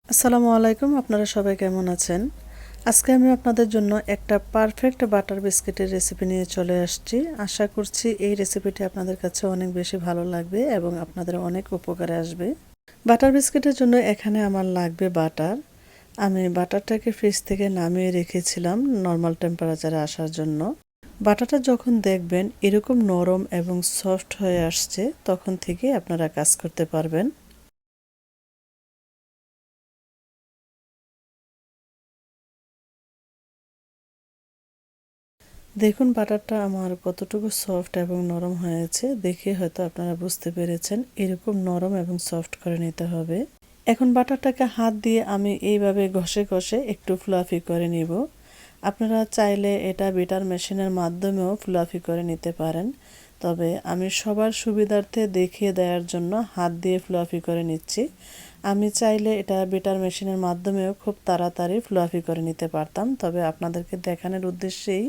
আসসালামু আলাইকুম, আপনারা সবাই কেমন আছেন? আজকে আমি আপনাদের জন্য একটা পারফেক্ট বাটার বিস্কিটের রেসিপি নিয়ে চলে আসছি। আশা করছি এই রেসিপিটি আপনাদের কাছে অনেক বেশি ভালো লাগবে এবং আপনাদের অনেক উপকারে আসবে। বাটার বিস্কিটের জন্য এখানে আমার লাগবে বাটার। আমি বাটারটাকে ফ্রিজ থেকে নামিয়ে রেখেছিলাম নর্মাল টেম্পারেচারে আসার জন্য। বাটারটা যখন দেখবেন এরকম নরম এবং সফট হয়ে আসছে, তখন থেকে আপনারা কাজ করতে পারবেন। দেখুন বাটারটা আমার কতটুকু সফট এবং নরম হয়েছে, দেখে হয়তো আপনারা বুঝতে পেরেছেন এরকম নরম এবং সফট করে নিতে হবে। এখন বাটারটাকে হাত দিয়ে আমি এইভাবে ঘষে ঘষে একটু ফ্লাফি করে নিব। আপনারা চাইলে এটা বিটার মেশিনের মাধ্যমেও ফ্লাফি করে নিতে পারেন, তবে আমি সবার সুবিধার্থে দেখিয়ে দেওয়ার জন্য হাত দিয়ে ফ্লাফি করে নিচ্ছি। আমি চাইলে এটা বিটার মেশিনের মাধ্যমেও খুব তাড়াতাড়ি ফ্লাফি করে নিতে পারতাম, তবে আপনাদেরকে দেখানোর উদ্দেশ্যেই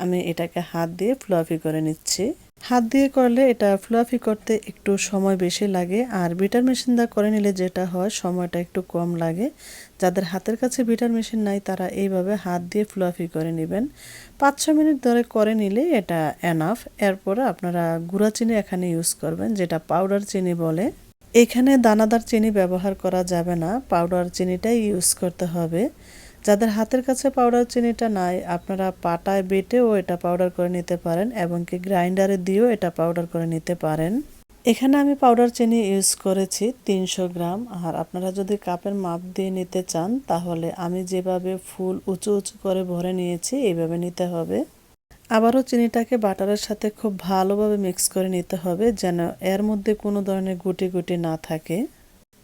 আমি এটাকে হাত দিয়ে ফ্লাফি করে নিচ্ছি। হাত দিয়ে করলে এটা ফ্লাফি করতে একটু সময় বেশি লাগে, আর বিটার মেশিন দিয়ে করে নিলে যেটা হয় সময়টা একটু কম লাগে। যাদের হাতের কাছে বিটার মেশিন নাই তারা এইভাবে হাত দিয়ে ফ্লাফি করে নেবেন। 5-6 মিনিট ধরে করে নিলে এটা এনাফ। এরপরে আপনারা গুঁড়া চিনি এখানে ইউজ করবেন, যেটা পাউডার চিনি বলে। এখানে দানাদার চিনি ব্যবহার করা যাবে না, পাউডার চিনিটাই ইউজ করতে হবে। যাদের হাতের কাছে পাউডার চিনিটা নাই আপনারা পাটায় বেটেও এটা পাউডার করে নিতে পারেন এবং কি গ্রাইন্ডারে দিয়েও এটা পাউডার করে নিতে পারেন। এখানে আমি পাউডার চিনি ইউজ করেছি 300 গ্রাম। আর আপনারা যদি কাপের মাপ দিয়ে নিতে চান তাহলে আমি যেভাবে ফুল উঁচু উঁচু করে ভরে নিয়েছি এইভাবে নিতে হবে। আবারও চিনিটাকে বাটারের সাথে খুব ভালোভাবে মিক্স করে নিতে হবে, যেন এর মধ্যে কোনো ধরনের গুটি গুটি না থাকে।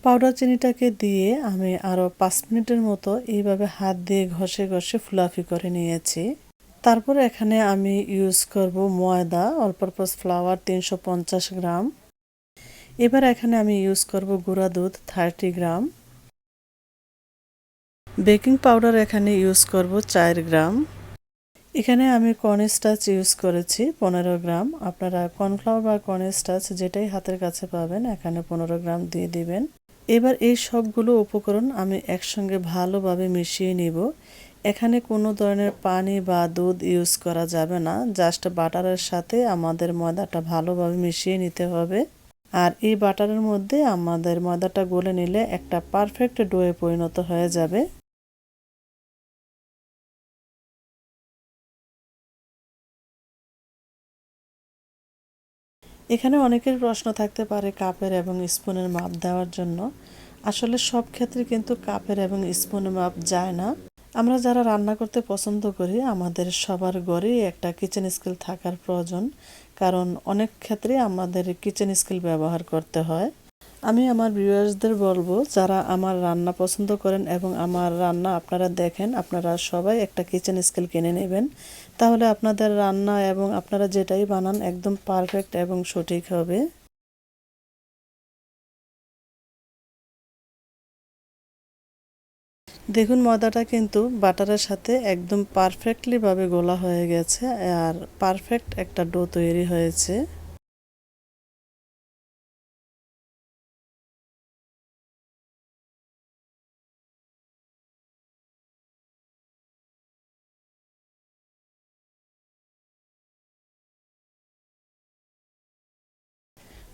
পাউডার চিনিটাকে দিয়ে আমি আরও 5 মিনিটের মতো এইভাবে হাত দিয়ে ঘষে ঘষে ফ্লাফি করে নিয়েছি। তারপর এখানে আমি ইউজ করব ময়দা, অল পারপাস ফ্লাওয়ার 350 গ্রাম। এবার এখানে আমি ইউজ করব গুঁড়া দুধ 30 গ্রাম। বেকিং পাউডার এখানে ইউজ করব 4 গ্রাম। এখানে আমি কর্নস্টার্চ ইউজ করেছি 15 গ্রাম। আপনারা কর্নফ্লাওয়ার বা কর্নস্টার্চ যেটাই হাতের কাছে পাবেন এখানে 15 গ্রাম দিয়ে দিবেন। এবার এই সবগুলো উপকরণ আমি একসঙ্গে ভালোভাবে মিশিয়ে নিব। এখানে কোনো ধরনের পানি বা দুধ ইউজ করা যাবে না, জাস্ট বাটারের সাথে আমাদের ময়দাটা ভালোভাবে মিশিয়ে নিতে হবে। আর এই বাটারের মধ্যে আমাদের ময়দাটা গলে নিলে একটা পারফেক্ট ডোয়ে পরিণত হয়ে যাবে। এখানে অনেকের প্রশ্ন থাকতে পারে কাপের এবং স্পুনের মাপ দেওয়ার জন্য। আসলে সব ক্ষেত্রে কিন্তু কাপের এবং স্পুনের মাপ যায় না। আমরা যারা রান্না করতে পছন্দ করি আমাদের সবার ঘরেই একটা কিচেন স্কিল থাকার প্রয়োজন, কারণ অনেক ক্ষেত্রে আমাদের কিচেন স্কিল ব্যবহার করতে হয়। আমি আমার ভিউয়ার্সদের বলবো যারা আমার রান্না পছন্দ করেন এবং আমার রান্না আপনারা দেখেন, আপনারা সবাই একটা কিচেন স্কিল কিনে নেবেন। তাহলে আপনাদের রান্না এবং আপনারা যেটাই বানান একদম পারফেক্ট এবং সঠিক হবে। দেখুন ময়দাটা কিন্তু বাটারের সাথে একদম পারফেক্টলি ভাবে গোলা হয়ে গেছে, আর পারফেক্ট একটা ডো তৈরি হয়েছে।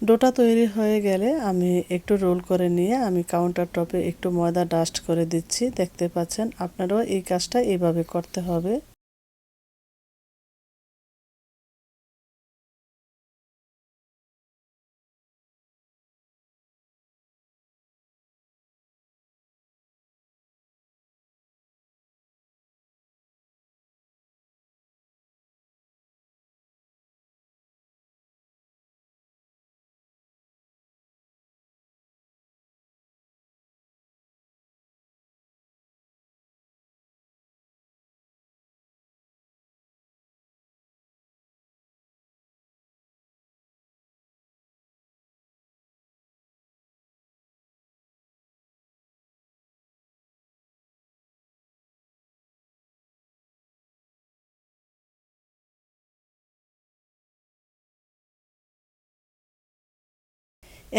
ডোটা তৈরি হয়ে গেলে আমি একটু রোল করে নিয়ে আমি কাউন্টার টপে একটু ময়দা ডাস্ট করে দিচ্ছি। দেখতে পাচ্ছেন, আপনারাও এই কাজটা এইভাবে করতে হবে।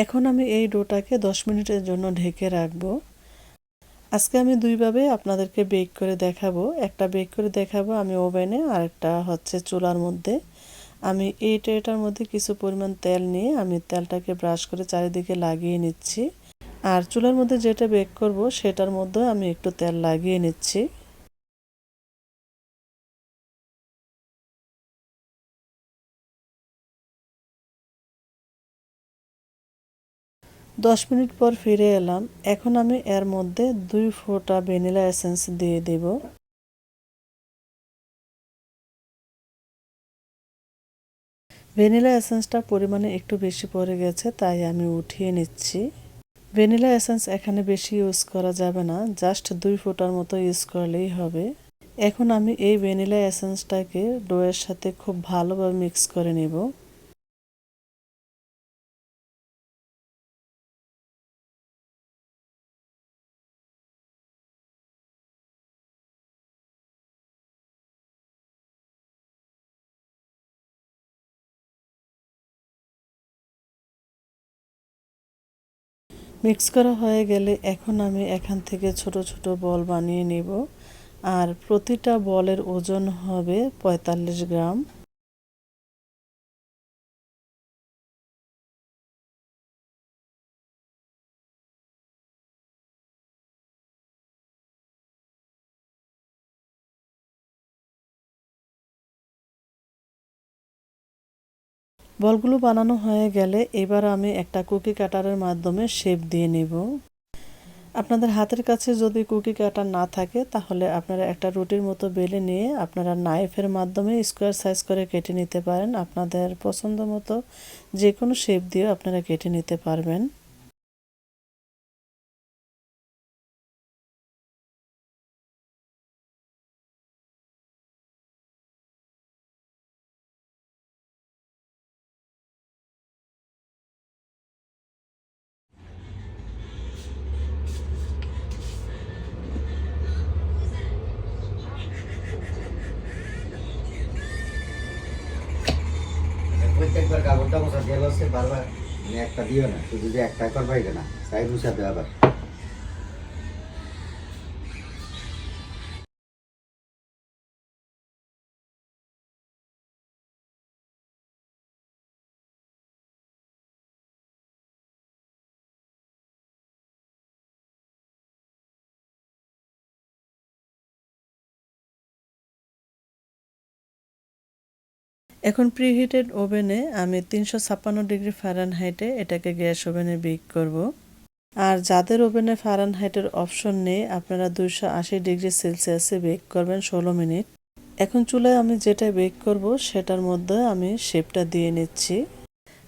এখন আমি এই ডোটাকে 10 মিনিটের জন্য ঢেকে রাখবো। আজকে আমি দুইভাবে আপনাদেরকে বেক করে দেখাবো। একটা বেক করে দেখাবো আমি ওভেনে, আর একটা হচ্ছে চুলার মধ্যে। আমি এই ট্রেটার মধ্যে কিছু পরিমাণ তেল নিয়ে আমি তেলটাকে ব্রাশ করে চারিদিকে লাগিয়ে নিচ্ছি। আর চুলার মধ্যে যেটা বেক করব সেটার মধ্যে আমি একটু তেল লাগিয়ে নিচ্ছি। 10 মিনিট পর ফিরে এলাম। এখন আমি এর মধ্যে 2 ফোঁটা ভ্যানিলা এসেন্স দিয়ে দেব। ভ্যানিলা এসেন্সটা পরিমাণে একটু বেশি পড়ে গেছে, তাই আমি উঠিয়ে নিচ্ছি। ভ্যানিলা এসেন্স এখানে বেশি ইউজ করা যাবে না, জাস্ট 2 ফোঁটার মতো ইউজ করলেই হবে। এখন আমি এই ভ্যানিলা এসেন্সটাকে ডোয়ের সাথে খুব ভালোভাবে মিক্স করে নেব। মিক্স করা হয়ে গেলে এখন আমি এখান থেকে ছোট ছোট বল বানিয়ে নেব। আর প্রতিটা বলের ওজন হবে 45 গ্রাম। বলগুলো বানানো হয়ে গেলে এবার আমি একটা কুকি কাটারের মাধ্যমে শেপ দিয়ে নেব। আপনাদের হাতের কাছে যদি কুকি কাটার না থাকে তাহলে আপনারা একটা রুটির মতো বেলে নিয়ে আপনারা নাইফের মাধ্যমে স্কোয়ার সাইজ করে কেটে নিতে পারেন। আপনাদের পছন্দ মতো যে কোনো শেপ দিয়ে আপনারা কেটে নিতে পারবেন। প্রত্যেকবার কাগজটা মোছা দিয়ে হচ্ছে বারবার একটা দিও না, শুধু যে একটা করবাই না, তাই মুছা দেওয়া আবার। এখন প্রিহিটেড ওভেনে আমি 356 ডিগ্রি ফারেনহাইটে এটাকে গ্যাস ওভেনে বেক করব। আর যাদের ওভেনে ফারেনহাইটের অপশন নেই আপনারা 280 ডিগ্রি সেলসিয়াসে বেক করবেন 16 মিনিট। এখন চুলায় আমি যেটা বেক করব সেটার মধ্যে আমি শেপটা দিয়ে নিচ্ছি।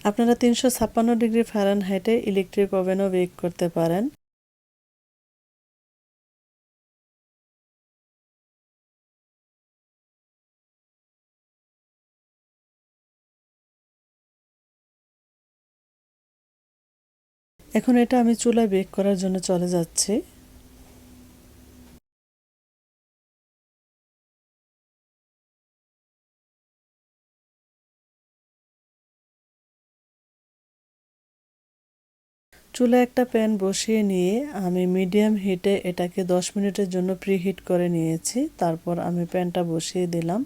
আপনারা 356 ডিগ্রি ফারেনহাইটে ইলেকট্রিক ওভেনও বেক করতে পারেন। এখন এটা আমি চুলায় বেক করার জন্য চলে যাচ্ছি। চুলায় একটা প্যান বসিয়ে নিয়ে আমি মিডিয়াম হিটে এটাকে 10 মিনিটের জন্য প্রিহিট করে নিয়েছি। তারপর আমি প্যানটা বসিয়ে দিলাম।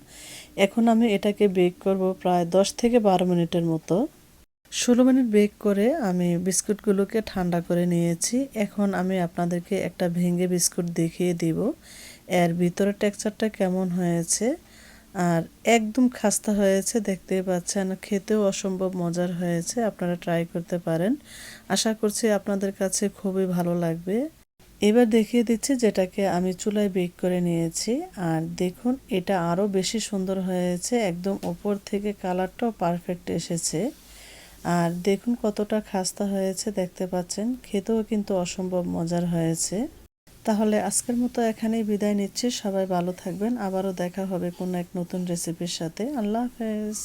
এখন আমি এটাকে বেক করব প্রায় 10 থেকে 12 মিনিটের মতো। 16 মিনিট বেক করে আমি বিস্কুটগুলোকে ঠান্ডা করে নিয়েছি। এখন আমি আপনাদেরকে একটা ভেঙে বিস্কুট দেখিয়ে দিব এর ভিতরের টেক্সচারটা কেমন হয়েছে। আর একদম খাস্তা হয়েছে, দেখতেই পাচ্ছেন, খেতেও অসম্ভব মজার হয়েছে। আপনারা ট্রাই করতে পারেন, আশা করছি আপনাদের কাছে খুবই ভালো লাগবে। এবার দেখিয়ে দিচ্ছি যেটাকে আমি চুলায় বেক করে নিয়েছি। আর দেখুন এটা আরও বেশি সুন্দর হয়েছে, একদম উপর থেকে কালারটাও পারফেক্ট এসেছে। আর দেখুন কতটা খাস্তা হয়েছে, দেখতে পাচ্ছেন, খেতেও কিন্তু অসম্ভব মজার হয়েছে। তাহলে আজকের মতো এখানেই বিদায় নিচ্ছি। সবাই ভালো থাকবেন, আবারও দেখা হবে কোনো এক নতুন রেসিপির সাথে। আল্লাহ হাফেজ।